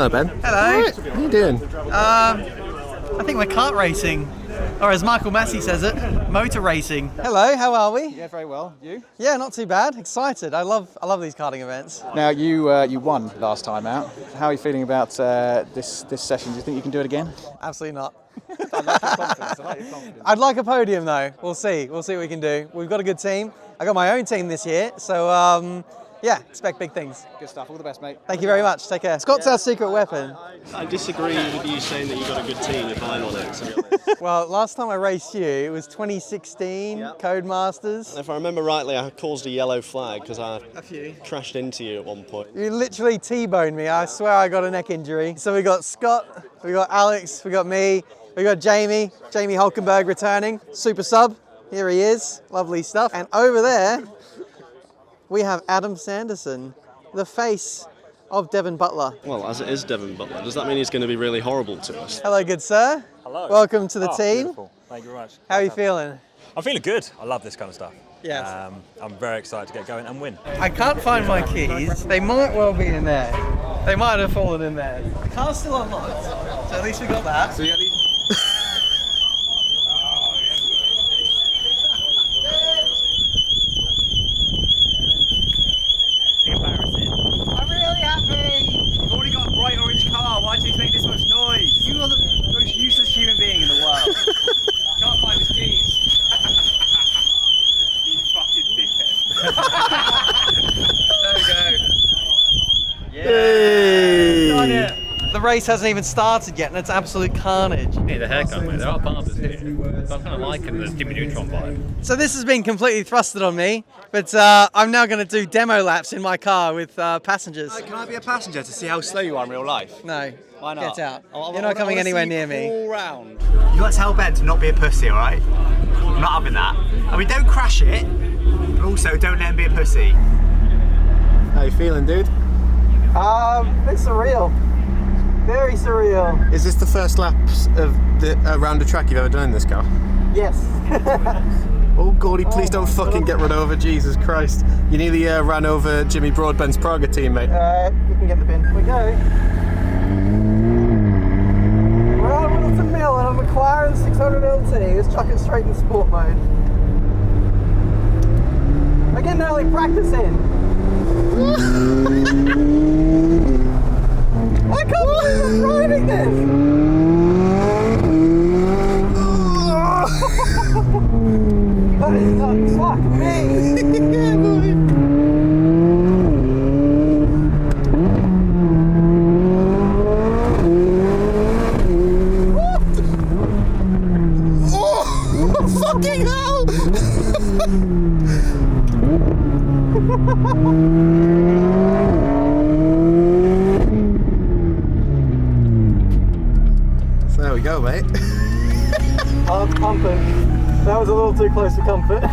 Hello, Ben. Hello. Right. How you doing? I think we're kart racing, or as Michael Massey says it, motor racing. Hello, how are we? Yeah, very well. You? Yeah, not too bad. Excited. I love these karting events. Now you won last time out. How are you feeling about this session? Do you think you can do it again? Absolutely not. I like your confidence. I like your confidence. I'd like a podium though. We'll see. We'll see what we can do. We've got a good team. I got my own team this year, so yeah, expect big things. Good stuff. All the best, mate. Thank you very much. Take care. Scott's our secret weapon. I disagree with you saying that you've got a good team if I'm on it, to be honest. Well, last time I raced you, it was 2016, Codemasters. If I remember rightly, I caused a yellow flag because I A few. crashed into you at one point. You literally T-boned me. I swear I got a neck injury. So we got Scott, we got Alex, we got me, we got Jamie Hulkenberg returning. Super sub, here he is, lovely stuff. And over there, we have Adam Sanderson, the face of Devon Butler. Well, as it is Devon Butler, does that mean he's going to be really horrible to us? Hello, good sir. Hello. Welcome to the team. Beautiful. Thank you very much. How are you feeling? I'm feeling good. I love this kind of stuff. Yes. I'm very excited to get going and win. I can't find my keys. They might well be in there. They might have fallen in there. The car's still unlocked, so at least we got that. So I'm really happy. You've already got a bright orange car, why do you make this much noise? You are the most useless human being in the world. Can't find his keys. You fucking dickhead. There we go. Yeah. Done it. The race hasn't even started yet and it's absolute carnage. Need a haircut, mate. There are barbers here. So I'm kind of liking the Jimmy Neutron vibe. So this has been completely thrusted on me, but I'm now going to do demo laps in my car with passengers. Can I be a passenger to see how slow you are in real life? No. Why not? Get out. You're not coming anywhere near me. All round. You got to tell Ben to not be a pussy, alright? I'm not having that. I mean, don't crash it, but also don't let him be a pussy. How you feeling, dude? It's surreal. Very surreal. Is this the first laps of around the track you've ever done in this car? Yes. Oh, Gordy, please don't fucking get run over, Jesus Christ. You nearly ran over Jimmy Broadbent's Praga teammate. You can get the bin. Here we go. We're on Whilton Mill and a McLaren 600 LT. Let's chuck it straight in sport mode. We're getting early practicing. I can't believe I'm driving this! That is not fuck me! Oh, fucking hell! There we go, mate. I'm pumping. That was a little too close to comfort.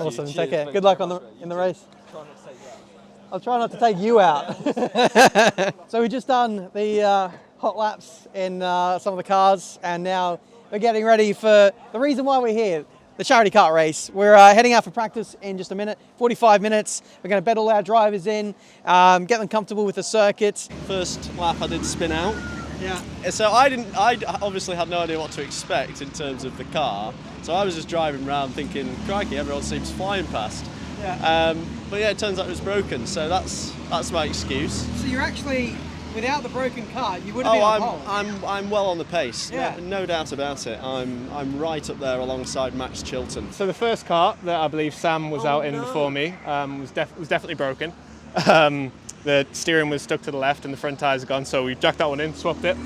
Awesome, take care. Good luck in the race. I'll try not to take you out. So we've just done the hot laps in some of the cars, and now we're getting ready for the reason why we're here, the charity kart race. We're heading out for practice in just a minute, 45 minutes. We're going to bed all our drivers in, get them comfortable with the circuit. First lap I did spin out. Yeah. So I obviously had no idea what to expect in terms of the car. So I was just driving around thinking, crikey, everyone seems flying past. Yeah. But yeah, it turns out it was broken, so that's my excuse. So you're actually, without the broken car, you would have been on pole. I'm well on the pace. Yeah. No doubt about it. I'm right up there alongside Max Chilton. So the first kart that I believe Sam was out in before me was definitely broken. The steering was stuck to the left and the front tyres are gone, so we jacked that one in, swapped it.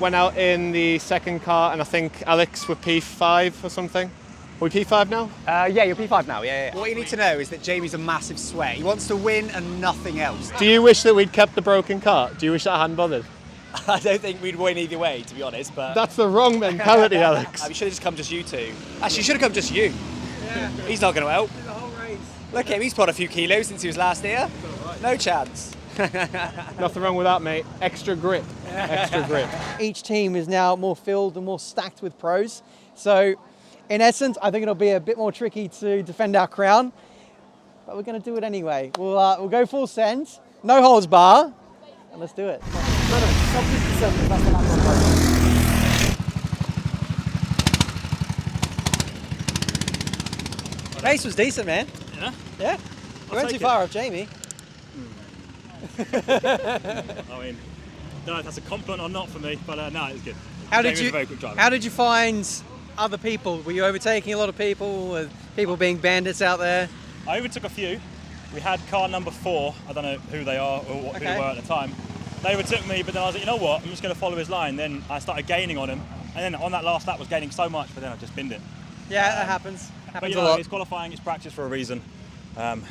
Went out in the second car, and I think Alex were P5 or something. Are we P5 now? Yeah, you're P5 now, yeah. What you need to know is that Jamie's a massive sweat. He wants to win and nothing else. Do you wish that we'd kept the broken kart? Do you wish that I hadn't bothered? I don't think we'd win either way, to be honest, but... That's the wrong mentality, Alex. We should have just come just you two. Actually, should have come just you. Yeah. He's not going to help. The whole race. Look at him, he's put a few kilos since he was last here. No chance. Nothing wrong with that, mate. Extra grip. Extra grip. Each team is now more filled and more stacked with pros. So, in essence, I think it'll be a bit more tricky to defend our crown, but we're going to do it anyway. We'll go full send, no holds bar, and let's do it. Race was decent, man. Yeah? Yeah. We weren't too far off Jamie. I mean, don't know if that's a compliment or not for me, but no, it was good. How Jamie was a very quick driver. How did you find other people? Were you overtaking a lot of people? Were people being bandits out there? I overtook a few. We had car number 4. I don't know who they are or who they were at the time. They overtook me, but then I was like, you know what? I'm just going to follow his line. Then I started gaining on him, and then on that last lap was gaining so much, but then I just binned it. Yeah, that happens. But Happens you a know, lot. it's qualifying, it's practice for a reason. Right,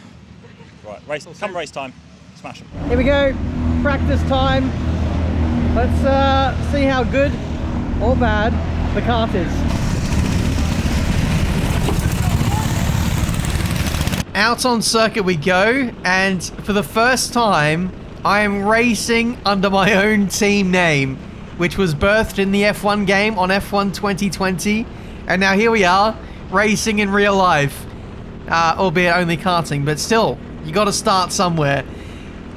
race time, smash them. Here we go, practice time. Let's see how good or bad the kart is. Out on circuit we go, and for the first time, I am racing under my own team name, which was birthed in the F1 game on F1 2020, and now here we are, racing in real life. Albeit only karting, but still, you got to start somewhere.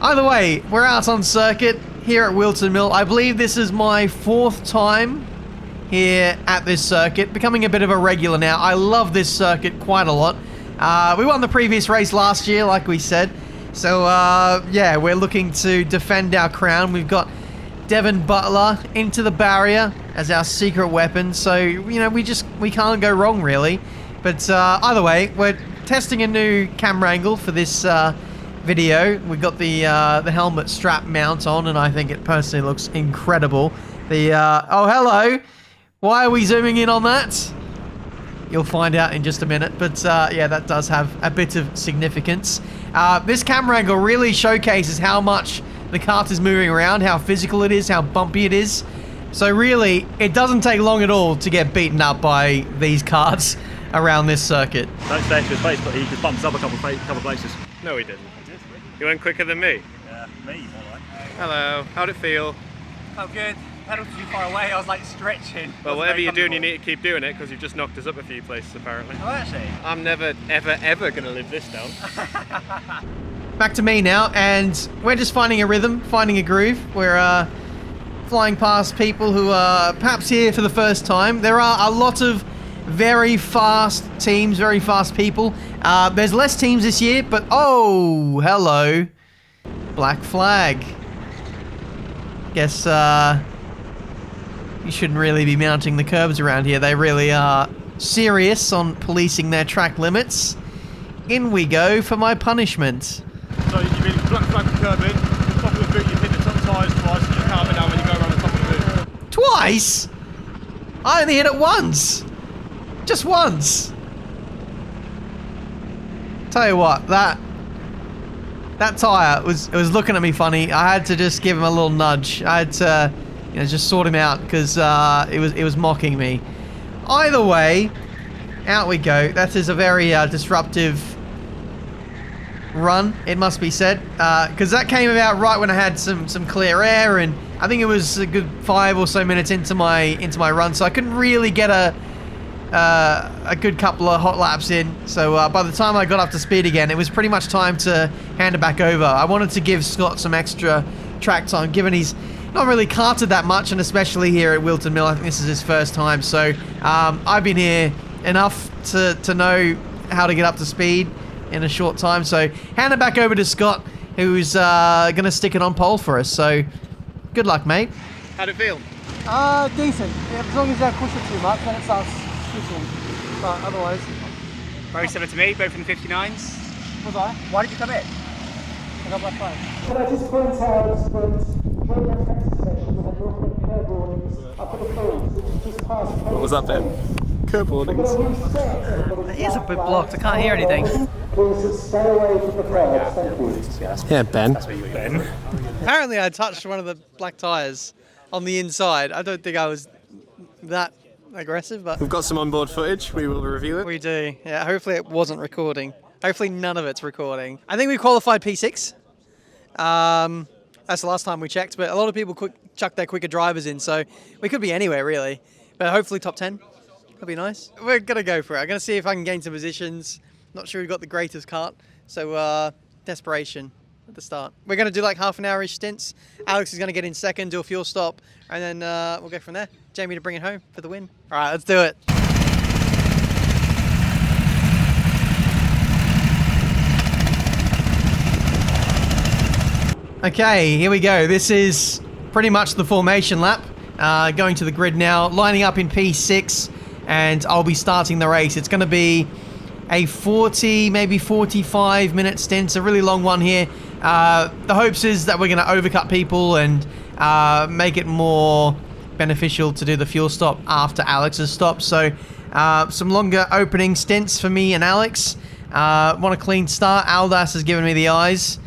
Either way, we're out on circuit here at Whilton Mill. I believe this is my 4th time here at this circuit, becoming a bit of a regular now. I love this circuit quite a lot. We won the previous race last year, like we said. So, yeah, we're looking to defend our crown. We've got DEVON Butler into the barrier as our secret weapon. So, you know, we can't go wrong, really. But either way, we're testing a new camera angle for this video. We've got the helmet strap mount on, and I think it personally looks incredible. Oh, hello. Why are we zooming in on that? You'll find out in just a minute. But yeah, that does have a bit of significance. This camera angle really showcases how much the kart is moving around, how physical it is, how bumpy it is. So really, it doesn't take long at all to get beaten up by these karts around this circuit. Don't stay into his face, but he just bumps up a couple places. No, he didn't. He went quicker than me. Yeah, me, more like. Hello. How'd it feel? Oh, good. Pedal too far away. I was like stretching. Well, whatever you're doing, you need to keep doing it because you've just knocked us up a few places, apparently. Oh, actually. I'm never, ever going to live this down. Back to me now, and we're just finding a rhythm, finding a groove. We're flying past people who are perhaps here for the first time. There are a lot of very fast teams, very fast people. There's less teams this year, but oh, hello. Black flag. Guess you shouldn't really be mounting the curbs around here. They really are serious on policing their track limits. In we go for my punishment. So you've been black flag the curb in, the top of the boot, you hit the top tyres twice, and you calm it down when you go around the top of the boot. Twice? I only hit it once. Just once. Tell you what, that tyre was looking at me funny. I had to just give him a little nudge. I had to, you know, just sort him out because it was mocking me. Either way, out we go. That is a very disruptive run, it must be said, because that came about right when I had some clear air, and I think it was a good 5 or so minutes into my run, so I couldn't really get a good couple of hot laps in. So by the time I got up to speed again, it was pretty much time to hand it back over. I wanted to give Scott some extra track time, given he's not really karted that much, and especially here at Whilton Mill. I think this is his first time, so I've been here enough to know how to get up to speed in a short time. So hand it back over to Scott, who's going to stick it on pole for us. So good luck, mate. How'd it feel? Decent. Yeah, as long as you don't push it too much, then it starts shooting. But otherwise... Very similar to me, both in 59s. Was I? Why did you come in? I got black flag. Can I just point out that during the practice session we had local curb warnings up at the poles, which is just past What was that bit? Curb warnings. It is a bit blocked, I can't hear anything. Please stay away from the crowd, thank you. Yeah, Ben. Apparently I touched one of the black tyres on the inside. I don't think I was that aggressive, but... We've got some onboard footage, we will review it. We do, yeah. Hopefully it wasn't recording. Hopefully none of it's recording. I think we qualified P6. That's the last time we checked, but a lot of people chuck their quicker drivers in, so we could be anywhere really. But hopefully top 10 could be nice. We're gonna go for it. I'm gonna see if I can gain some positions. Not sure we've got the greatest kart, so desperation at the start. We're gonna do like half an hour-ish stints. Alex is gonna get in second, do a fuel stop, and then we'll go from there. Jamie to bring it home for the win. All right, let's do it. Okay, here we go. This is pretty much the formation lap. Going to the grid now, lining up in P6, and I'll be starting the race. It's going to be a 40, maybe 45 minute stint. It's a really long one here. The hopes is that we're going to overcut people and make it more beneficial to do the fuel stop after Alex's stop. So some longer opening stints for me and Alex. Want a clean start. Aldas has given me the eyes.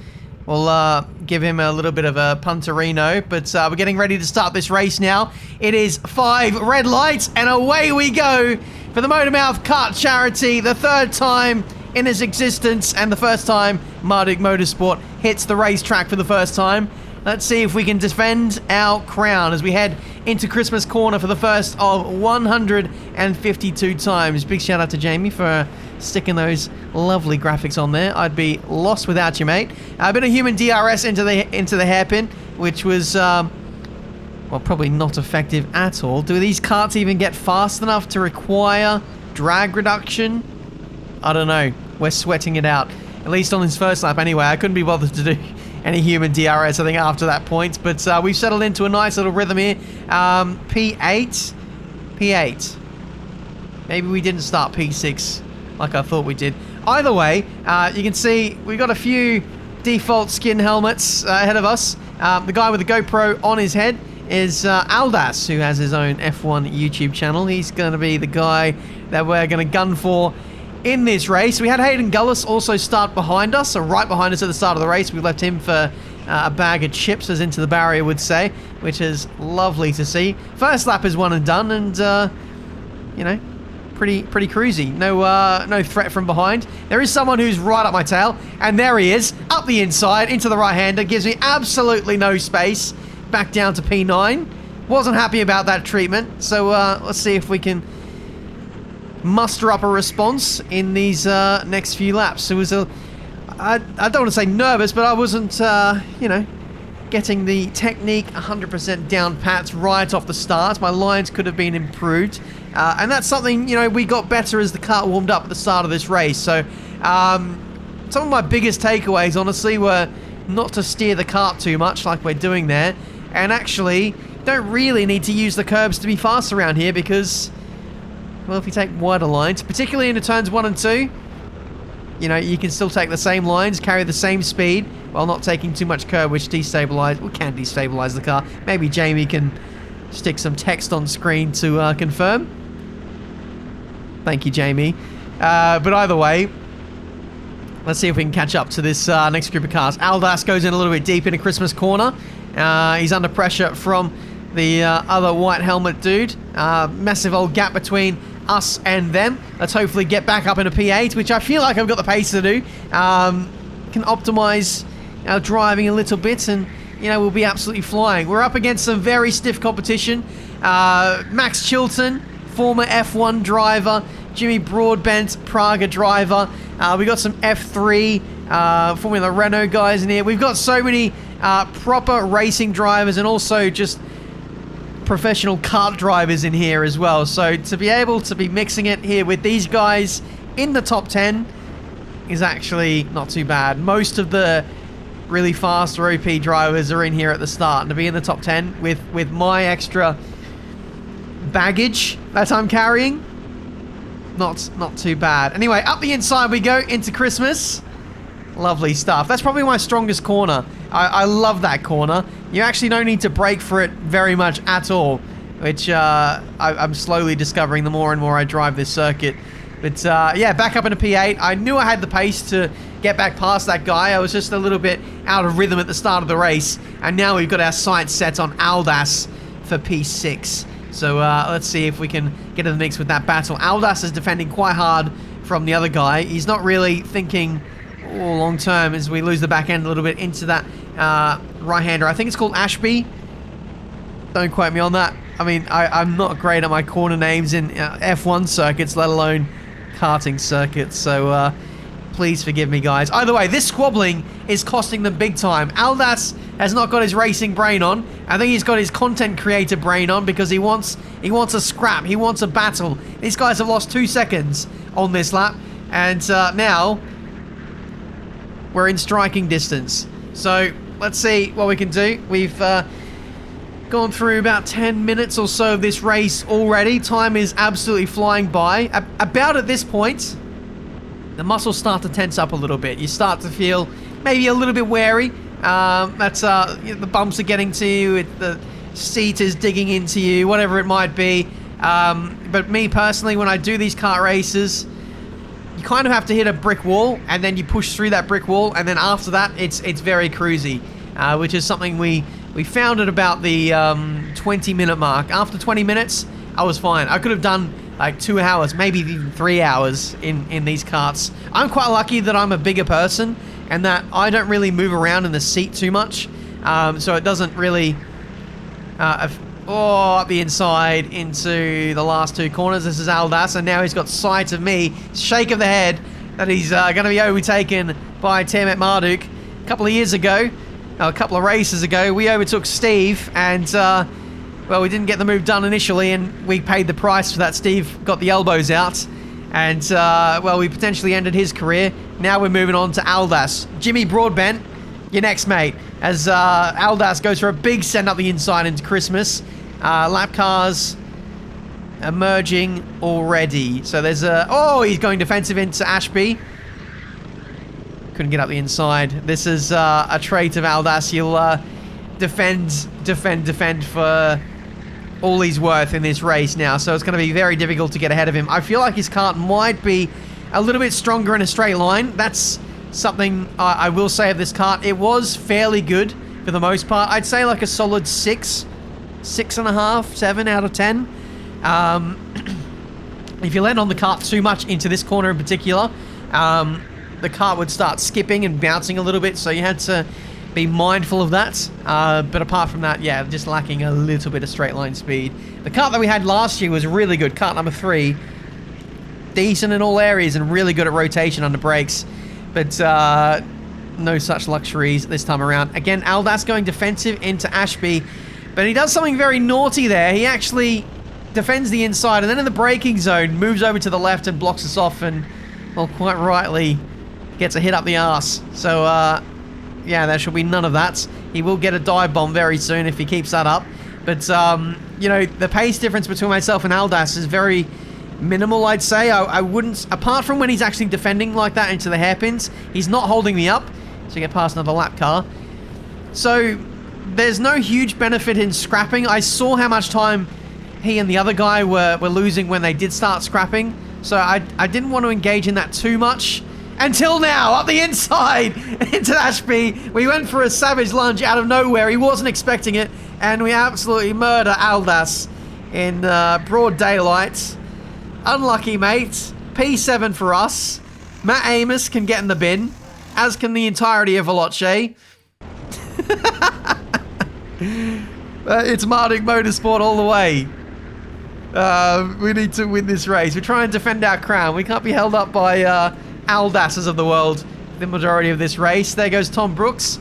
We'll give him a little bit of a punterino, but we're getting ready to start this race now. It is 5 red lights, and away we go for the Motormouth Kart Charity, the 3rd time in its existence, and the 1st time Marduk Motorsport hits the racetrack for the 1st time. Let's see if we can defend our crown as we head into Christmas Corner for the first of 152 times. Big shout out to Jamie for sticking those lovely graphics on there. I'd be lost without you, mate. A bit of human DRS into the hairpin, which was well, probably not effective at all. Do these karts even get fast enough to require drag reduction? I don't know. We're sweating it out, at least on his first lap anyway. I couldn't be bothered to do any human DRS, I think, after that point. But we've settled into a nice little rhythm here. P8. Maybe we didn't start P6 like I thought we did. Either way, you can see we've got a few default skin helmets ahead of us. The guy with the GoPro on his head is Aldas, who has his own F1 YouTube channel. He's going to be the guy that we're going to gun for in this race. We had Hayden Gullis also start behind us, so right behind us at the start of the race. We left him for a bag of chips, as Into the Barrier would say, which is lovely to see. First lap is one and done, and you know, pretty cruisy. No threat from behind. There is someone who's right up my tail, and there he is, up the inside into the right-hander. Gives me absolutely no space. Back down to P9. Wasn't happy about that treatment, so let's see if we can muster up a response in these next few laps. It was I don't want to say nervous, but I wasn't, you know, getting the technique 100% down pats right off the start. My lines could have been improved, and that's something, you know, we got better as the kart warmed up at the start of this race. So some of my biggest takeaways, honestly, were not to steer the kart too much like we're doing there, and actually don't really need to use the curbs to be fast around here because, well, if you take wider lines, particularly into turns 1 and 2, you know, you can still take the same lines, carry the same speed, while not taking too much curb, which can destabilize the car. Maybe Jamie can stick some text on screen to confirm. Thank you, Jamie. But either way, let's see if we can catch up to this next group of cars. Aldas goes in a little bit deep into Christmas Corner. He's under pressure from the other white helmet dude. Massive old gap between us and them. Let's hopefully get back up into P8, which I feel like I've got the pace to do. Can optimize our driving a little bit, and you know, we'll be absolutely flying. We're up against some very stiff competition. Max Chilton, former F1 driver. Jimmy Broadbent, Praga driver. We got some F3 Formula Renault guys in here. We've got so many proper racing drivers and also just professional kart drivers in here as well. So to be able to be mixing it here with these guys in the top 10 is actually not too bad. Most of the really fast or OP drivers are in here at the start, and to be in the top 10 with my extra baggage that I'm carrying, not too bad. Anyway, up the inside we go into Christmas. Lovely stuff. That's probably my strongest corner. I love that corner. You actually don't need to brake for it very much at all, which I'm slowly discovering the more and more I drive this circuit. But yeah, back up into P8. I knew I had the pace to get back past that guy. I was just a little bit out of rhythm at the start of the race, and now we've got our sights set on Aldas for P6. So let's see if we can get in the mix with that battle. Aldas is defending quite hard from the other guy. He's not really thinking long term as we lose the back end a little bit into that right-hander. I think it's called Ashby. Don't quote me on that. I mean, I'm not great at my corner names in F1 circuits, let alone karting circuits, so please forgive me, guys. Either way, this squabbling is costing them big time. Aldas has not got his racing brain on. I think he's got his content creator brain on because he wants a scrap. He wants a battle. These guys have lost 2 seconds on this lap, and now we're in striking distance. So let's see what we can do. We've gone through about 10 minutes or so of this race already. Time is absolutely flying by. About at this point, the muscles start to tense up a little bit. You start to feel maybe a little bit wary. The bumps are getting to you, the seat is digging into you, whatever it might be. But me personally, when I do these kart races, you kind of have to hit a brick wall, and then you push through that brick wall, and then after that, it's very cruisy, which is something we found at about the 20-minute mark. After 20 minutes, I was fine. I could have done like 2 hours, maybe even 3 hours in these karts. I'm quite lucky that I'm a bigger person and that I don't really move around in the seat too much, so it doesn't really up the inside into the last 2 corners. This is Aldas, and now he's got sight of me. Shake of the head that he's going to be overtaken by Tiametmarduk. A couple of races ago, we overtook Steve, and well, we didn't get the move done initially, and we paid the price for that. Steve got the elbows out, and well, we potentially ended his career. Now we're moving on to Aldas. Jimmy Broadbent, you're next, mate, as Aldas goes for a big send up the inside into Christmas. Lap cars emerging already. So there's he's going defensive into Ashby. Couldn't get up the inside. This is a trait of Aldas. He'll defend for all he's worth in this race now. So it's going to be very difficult to get ahead of him. I feel like his kart might be a little bit stronger in a straight line. That's something I will say of this kart. It was fairly good for the most part. I'd say like a solid 6.5, 7 out of 10. If you land on the kart too much into this corner in particular, the kart would start skipping and bouncing a little bit, so you had to be mindful of that. But apart from that, yeah, just lacking a little bit of straight line speed. The kart that we had last year was really good. Kart number 3, decent in all areas and really good at rotation under brakes, but no such luxuries this time around. Again, Aldas going defensive into Ashby, but he does something very naughty there. He actually defends the inside, and then in the braking zone moves over to the left and blocks us off, and, well, quite rightly gets a hit up the arse. So yeah, there shall be none of that. He will get a dive bomb very soon if he keeps that up. But you know, the pace difference between myself and Aldas is very minimal, I'd say. I wouldn't, apart from when he's actually defending like that into the hairpins, he's not holding me up to get past another lap car. So there's no huge benefit in scrapping. I saw how much time he and the other guy were losing when they did start scrapping, so I didn't want to engage in that too much. Until now, up the inside into Ashby. We went for a savage lunge out of nowhere. He wasn't expecting it, and we absolutely murder Aldas in broad daylight. Unlucky, mate. P7 for us. Matt Amos can get in the bin, as can the entirety of Veloce. It's Marduk Motorsport all the way. We need to win this race. We're trying to defend our crown. We can't be held up by Aldasses of the world the majority of this race. There goes Tom Brooks,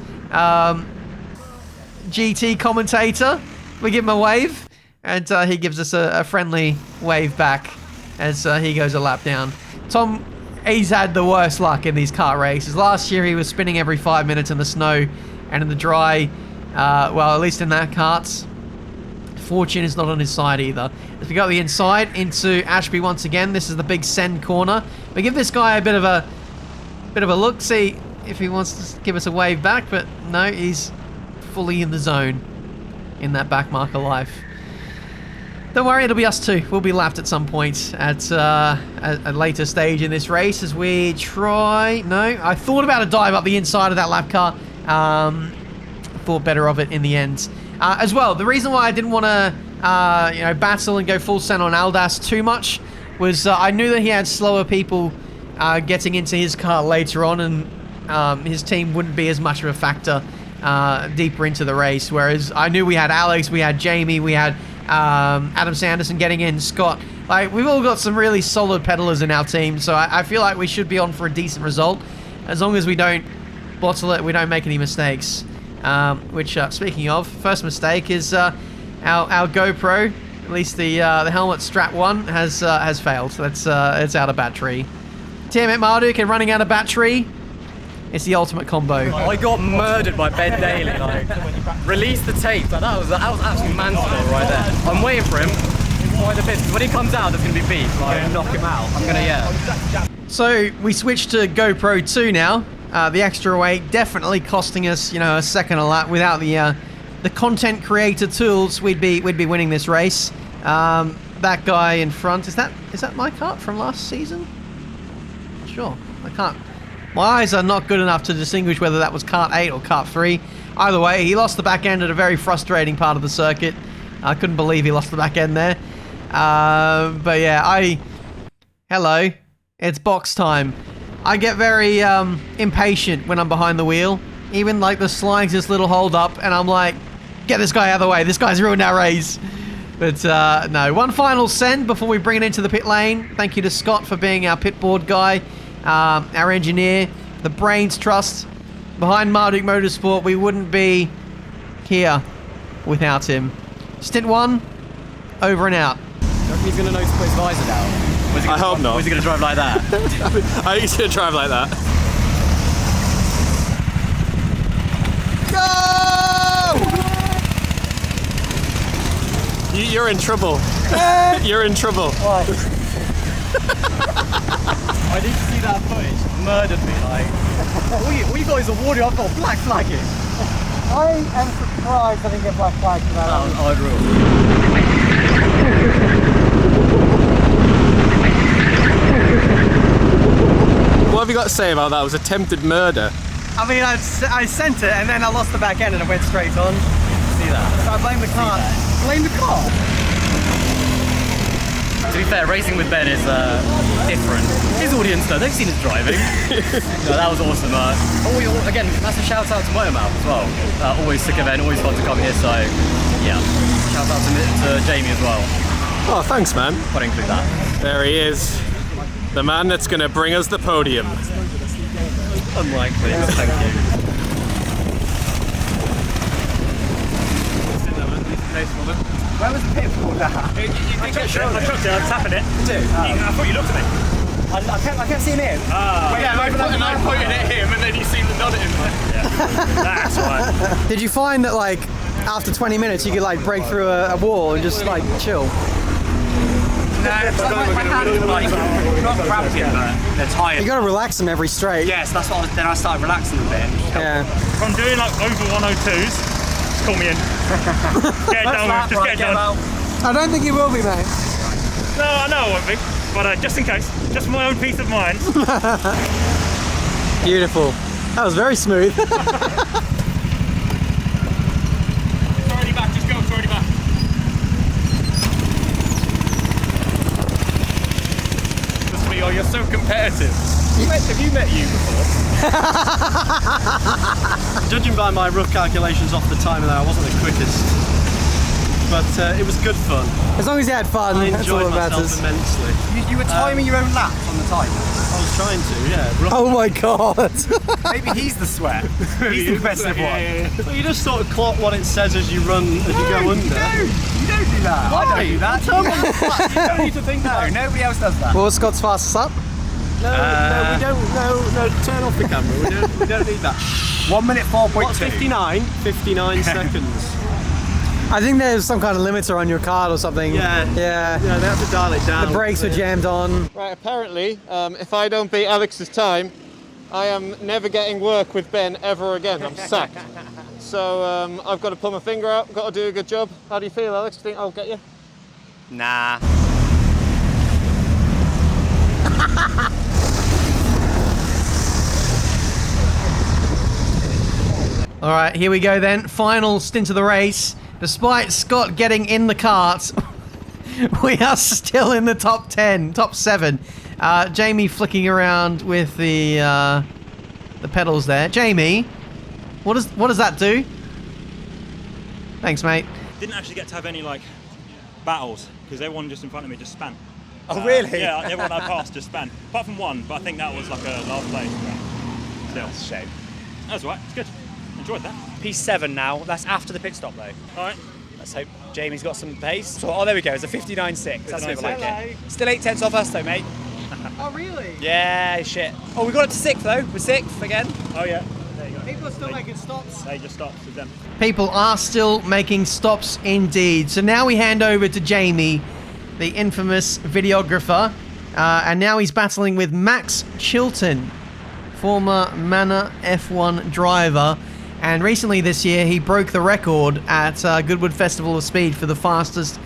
GT commentator. We give him a wave, and he gives us a friendly wave back as he goes a lap down. Tom, he's had the worst luck in these kart races. Last year he was spinning every 5 minutes in the snow and in the dry. Well, at least in that kart, fortune is not on his side either. As we go the inside into Ashby once again, this is the big send corner. We give this guy a bit of a look, see if he wants to give us a wave back, but no, he's fully in the zone in that back marker life. Don't worry, it'll be us too. We'll be lapped at some point at a later stage in this race as we try. No, I thought about a dive up the inside of that lap car. Thought better of it in the end. As well, the reason why I didn't want to battle and go full send on Aldas too much was I knew that he had slower people getting into his car later on, and his team wouldn't be as much of a factor deeper into the race. Whereas I knew we had Alex, we had Jamie, we had Adam Sanderson getting in, Scott. Like, we've all got some really solid pedalers in our team, so I feel like we should be on for a decent result, as long as we don't bottle it, we don't make any mistakes. Which, speaking of, first mistake is our GoPro, at least the helmet strap one, has failed. So it's out of battery. Tiametmarduk and running out of battery. It's the ultimate combo. I got murdered by Ben Daly. Like, release the tape. Like, that was absolutely manslaughter right there. I'm waiting for him. When he comes out, there's going to be beef. Like, knock him out. I'm going to, yeah. So we switched to GoPro 2 now. The extra weight definitely costing us, a second a lap. Without the content creator tools, we'd be winning this race. That guy in front, is that my kart from last season? Sure, I can't. My eyes are not good enough to distinguish whether that was kart 8 or kart 3. Either way, he lost the back end at a very frustrating part of the circuit. I couldn't believe he lost the back end there. But yeah, hello, it's box time. I get very impatient when I'm behind the wheel. Even like the slightest little hold up, and I'm like, get this guy out of the way. This guy's ruined our race. But no, one final send before we bring it into the pit lane. Thank you to Scott for being our pit board guy, our engineer, the brains trust behind Marduk Motorsport. We wouldn't be here without him. Stint 1, over and out. He's going to know to put his visor down. I hope not. Or is he going to drive like that? I think he's going to drive like that. Go! You're in trouble. You're in trouble. Why? I need to see that footage. Murdered me, like. All you got is a warning. I've got a black flag in. I am surprised I didn't get black flag for that. I'd rule. What have you got to say about that? It was attempted murder. I mean, I sent it and then I lost the back end and it went straight on. See that? So I blame the car. Blame the car? To be fair, racing with Ben is different. His audience, though, they've seen us driving. No, that was awesome. Again, massive shout out to Motormouth as well. Always sick event, always fun to come here. So, yeah, shout out to Jamie as well. Oh, thanks, man. Got to include that. There he is. The man that's going to bring us the podium. Unlikely, but thank you. Where was the pit for that? I chucked it, I was tapping it. I thought you looked at me. I kept seeing him. Yeah, I pointed at him and then you seemed to nod at him. Yeah, that's right. Did you find that like after 20 minutes you could like break through a wall and just like chill? No, my hands were like not cramping, but they're tired. You gotta relax them every straight. Yes, that's what. Then I started relaxing a bit. Yeah. If I'm doing like over 102s, just call me in. Get it done with, just get it done. I don't think you will be, mate. No, I know I won't be, but just in case, just for my own peace of mind. Beautiful. That was very smooth. It's already back, just go, it's already back. Oh, you're so competitive. Have you met you before? Judging by my rough calculations off the timer there, I wasn't the quickest. But it was good fun. As long as you had fun, I that's all enjoyed that myself matters. immensely. You were timing your own laps on the timer. I was trying to, yeah. Oh my god. Maybe he's the sweat. He's the competitive one. Well, you just sort of clock what it says as you run, as you go under. You don't do that. Why? I don't do that. You don't need to think that. No, nobody else does that. What was Scott's fastest up? No, we don't. No, turn off the camera. We don't need that. 1 minute 4.2. What, 59? 59 seconds. I think there's some kind of limiter on your card or something. Yeah, they have to dial it down. The brakes were jammed on. Right, apparently, if I don't beat Alex's time, I am never getting work with Ben ever again. I'm sacked. So I've got to pull my finger out, got to do a good job. How do you feel, Alex? Do you think I'll get you? Nah. All right, here we go then. Final stint of the race. Despite Scott getting in the cart, we are still in the top 10, top 7. Jamie flicking around with the the pedals there. Jamie, what does that do? Thanks, mate. Didn't actually get to have any like battles because everyone just in front of me just span. Oh, really? Yeah, everyone I passed just span. Apart from one, but I think that was like a last place. Still, That's a shame. that's all right. It's good. Enjoyed that. P7 now. That's after the pit stop, though. All right. Let's hope Jamie's got some pace. So, oh, there we go. It's a 59.6. That's what I like 59.6. it. Still 8/10 off us, though, mate. Oh, really? Yeah, shit. Oh, we got it to 6th, though. We're 6th again. Oh yeah. There you go. People are still making stops. They just stopped with them. People are still making stops indeed. So now we hand over to Jamie, the infamous videographer. And now he's battling with Max Chilton, former Manor F1 driver. And recently this year, he broke the record at Goodwood Festival of Speed for the fastest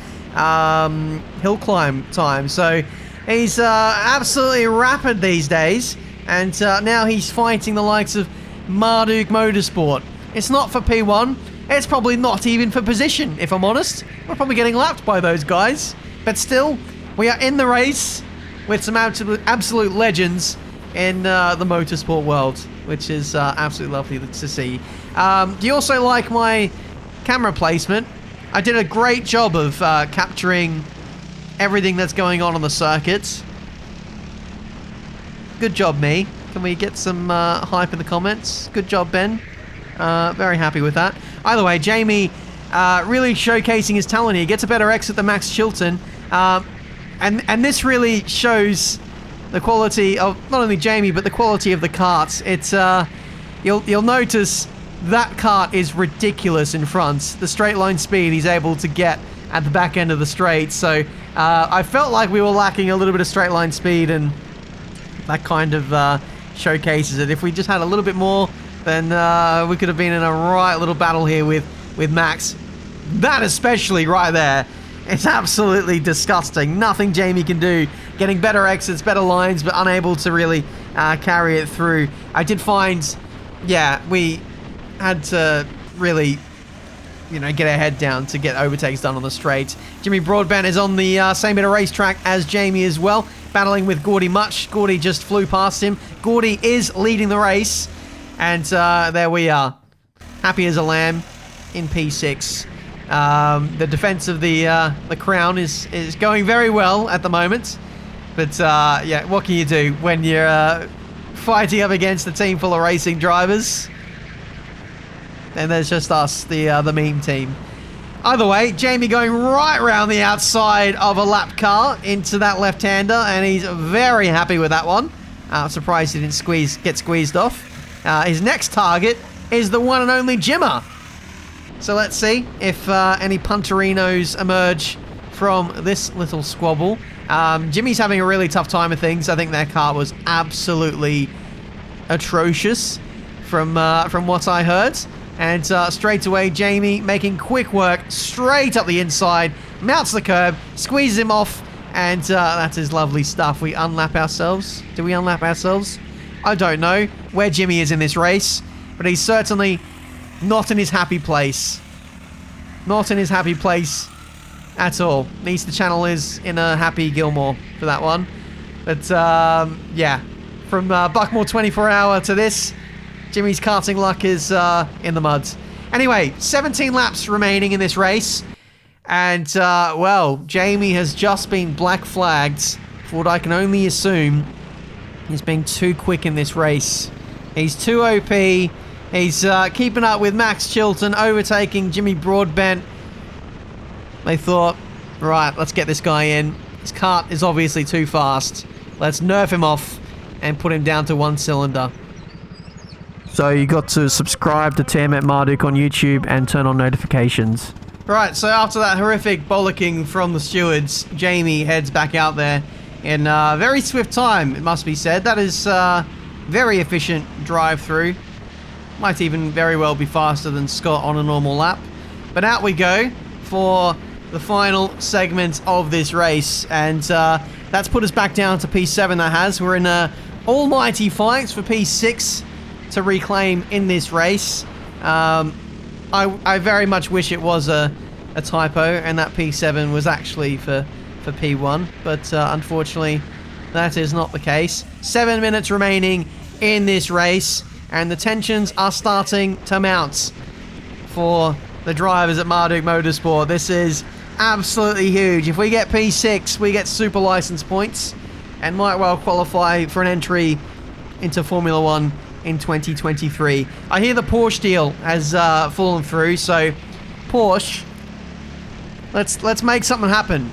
hill climb time. So he's absolutely rapid these days. And now he's fighting the likes of Marduk Motorsport. It's not for P1. It's probably not even for position, if I'm honest. We're probably getting lapped by those guys. But still, we are in the race with some absolute legends in the motorsport world, which is absolutely lovely to see. Do you also like my camera placement? I did a great job of capturing everything that's going on the circuit. Good job, me. Can we get some hype in the comments? Good job, Ben. Very happy with that. Either way, Jamie really showcasing his talent here. Gets a better exit than Max Chilton. And this really shows the quality of not only Jamie, but the quality of the karts. It's you'll notice that kart is ridiculous in front. The straight line speed he's able to get at the back end of the straight. So I felt like we were lacking a little bit of straight line speed, and that kind of showcases it. If we just had a little bit more, then we could have been in a right little battle here with Max. That especially right there. It's absolutely disgusting. Nothing Jamie can do. Getting better exits, better lines, but unable to really carry it through. I did find, yeah, we had to really, get our head down to get overtakes done on the straight. Jimmy Broadbent is on the same bit of racetrack as Jamie as well, battling with Gordy Much. Gordy just flew past him. Gordy is leading the race, and there we are. Happy as a lamb in P6. The defense of the crown is going very well at the moment, but yeah, what can you do when you're fighting up against a team full of racing drivers? And there's just us, the meme team. Either way, Jamie going right round the outside of a lap car into that left-hander, and he's very happy with that one. Surprised he didn't get squeezed off. His next target is the one and only Jimmer. So let's see if any punterinos emerge from this little squabble. Jimmy's having a really tough time of things. I think their car was absolutely atrocious from what I heard. And straight away, Jamie making quick work straight up the inside, mounts the curb, squeezes him off, and that is lovely stuff. We unlap ourselves. Do we unlap ourselves? I don't know where Jimmy is in this race, but he's certainly not in his happy place. Not in his happy place at all. At least the channel is in a happy Gilmore for that one. But yeah, from Buckmore 24 Hour to this, Jimmy's karting luck is in the mud. Anyway, 17 laps remaining in this race. And, well, Jamie has just been black flagged for what I can only assume is being too quick in this race. He's too OP. He's keeping up with Max Chilton, overtaking Jimmy Broadbent. They thought, right, let's get this guy in. His kart is obviously too fast. Let's nerf him off and put him down to one cylinder. So you got to subscribe to Tiametmarduk on YouTube and turn on notifications. Right, so after that horrific bollocking from the stewards, Jamie heads back out there in very swift time, it must be said. That is very efficient drive-through. Might even very well be faster than Scott on a normal lap. But out we go for the final segment of this race. And that's put us back down to P7, that has. We're in a almighty fight for P6 to reclaim in this race. I very much wish it was a typo and that P7 was actually for P1. But unfortunately, that is not the case. 7 minutes remaining in this race. and the tensions are starting to mount for the drivers at Marduk Motorsport. This is absolutely huge. If we get P6, we get super license points and might well qualify for an entry into Formula 1 in 2023. I hear the Porsche deal has fallen through, so Porsche, let's make something happen.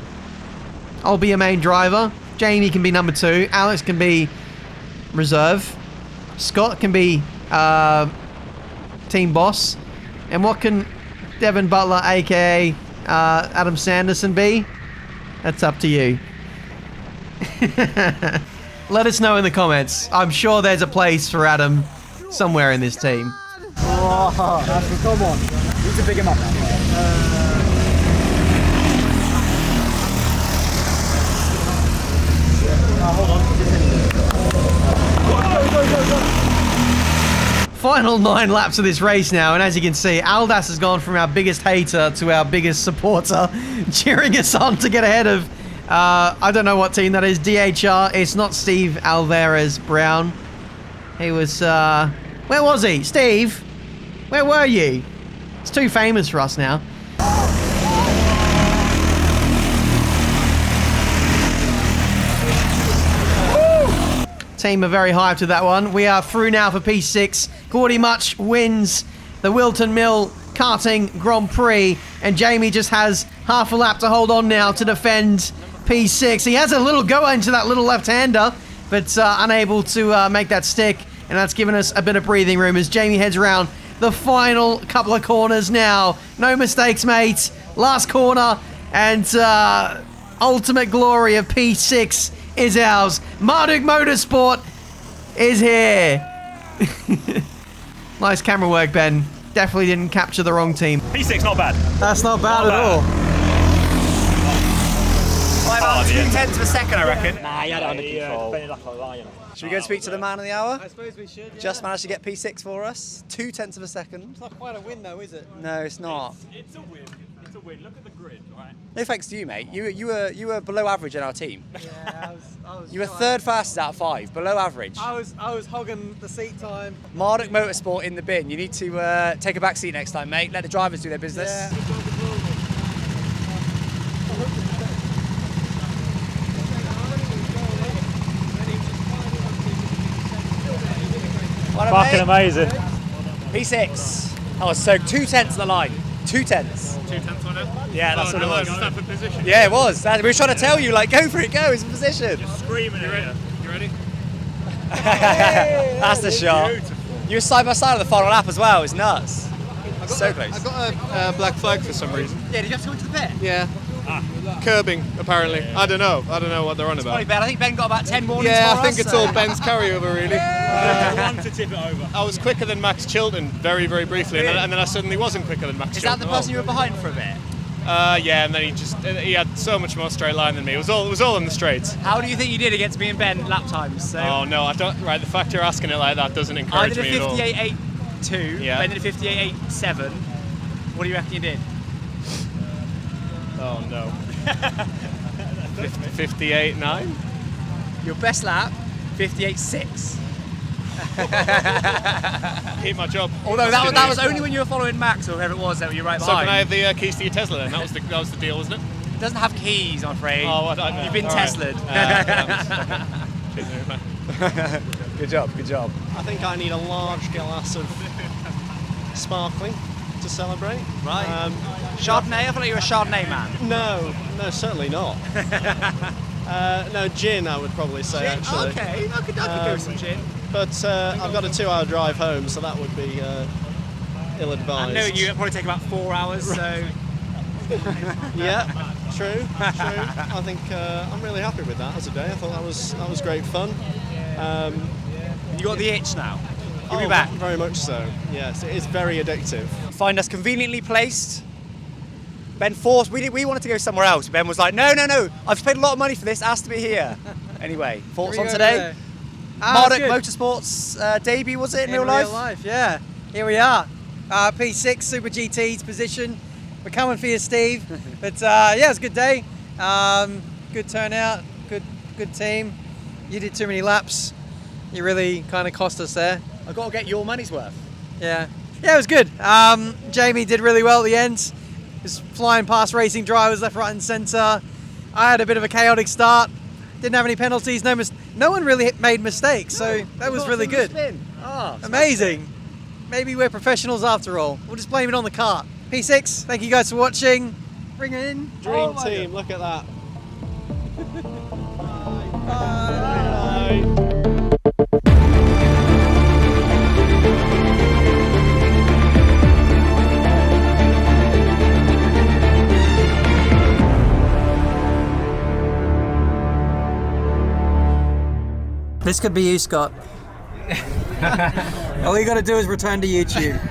I'll be a main driver. Jamie can be number 2. Alex can be reserve. Scott can be team boss. And what can Devon Butler, aka Adam Sanderson, be? That's up to you. Let us know in the comments. I'm sure there's a place for Adam somewhere in this team. Oh, come on. Need to pick him up now. Hold on. Final 9 laps of this race now, and as you can see, Aldas has gone from our biggest hater to our biggest supporter, cheering us on to get ahead of, I don't know what team that is, DHR. It's not Steve Alvarez Brown. He was, where was he? Steve, where were you? It's too famous for us now. Team are very hyped with that one. We are through now for P6. Gordy Much wins the Whilton Mill Karting Grand Prix, and Jamie just has half a lap to hold on now to defend P6. He has a little go into that little left-hander, but unable to make that stick, and that's given us a bit of breathing room as Jamie heads around the final couple of corners now. No mistakes, mate. Last corner, and ultimate glory of P6 is ours. Marduk Motorsport is here. Nice camera work, Ben. Definitely didn't capture the wrong team. P6, not bad. That's not bad at all. Well, about 2/10 of a second, I reckon. Nah, you had it under control. Should we go speak to the man of the hour? I suppose we should. Just managed to get P6 for us. 2/10 of a second. It's not quite a win though, is it? No, it's not. It's a win. It's a win. Look at the grid, right? No thanks to you, mate. You were below average in our team. Yeah, I was You were third fastest out of 5, below average. I was hogging the seat time. Marduk Motorsport in the bin. You need to take a back seat next time, mate. Let the drivers do their business. Yeah. Well, Fucking mate. amazing. P6. Oh, so 2/10 of the line. 2/10. 2/10 on it? Yeah, that's what it was. Was that for position? Yeah, it was. We were trying to tell you, like, go for it, go. It's a position. Screaming at you. You ready? That's the shot. Beautiful. You were side by side on the final lap as well. It's nuts. So close. I got a black flag for some reason. Yeah, did you have to go into the pit? Yeah. Curbing, apparently. I don't know what they're on Probably about. Ben. I think Ben got about 10 warnings Yeah, for I think us, it's so- all Ben's carryover, really. One to tip it over. I was quicker than Max Chilton very, very briefly, and then I suddenly wasn't quicker than Max Is Chilton. that the person you were behind for a bit? Yeah, and then he had so much more straight line than me. It was all in the straights. How do you think you did against me and Ben lap times? So Oh no, I don't. Right, the fact you're asking it like that doesn't I encourage did a me at all. 58.82. Yeah. Ben did a 58.87. What do you reckon you did? Oh no. 58.9. Your best lap, 58.6. Keep my job. Although that was only when you were following Max or whoever it was that you were right So behind. can I have the keys to your Tesla then? That was the deal, wasn't it? It doesn't have keys, I'm afraid. Oh, I don't know. You've been All right. Tesla'd. Good job, good job. I think I need a large glass of sparkling to celebrate. Right. Chardonnay? I feel like you're a Chardonnay man. No, certainly not. No, gin, I would probably say, Gin? actually. Okay, I could go with some gin. But I've got a 2-hour drive home, so that would be ill-advised. I know you it'll probably take about 4 hours, so Yeah, true. I think I'm really happy with that as a day. I thought that was great fun. you got the itch now. Give me Oh, back. Very much so. Yes, it is very addictive. Find us conveniently placed. Ben forced. We wanted to go somewhere else. Ben was like, no. I've paid a lot of money for this. It has to be here. Anyway, thoughts on today? Marduk Motorsport's debut, was it in real life? Yeah. Here we are. P6 Super GT's position. We're coming for you, Steve. But yeah, it was a good day. Good turnout. Good team. You did too many laps. You really kind of cost us there. I've got to get your money's worth. Yeah, it was good. Jamie did really well at the end. He was flying past racing drivers left, right, and centre. I had a bit of a chaotic start. Didn't have any penalties. No one really made mistakes, so that was really good. Amazing. Maybe we're professionals after all. We'll just blame it on the car. P6. Thank you guys for watching. Bring it in. Dream team. Look at that. Bye. This could be you, Scott. All you got to do is return to YouTube.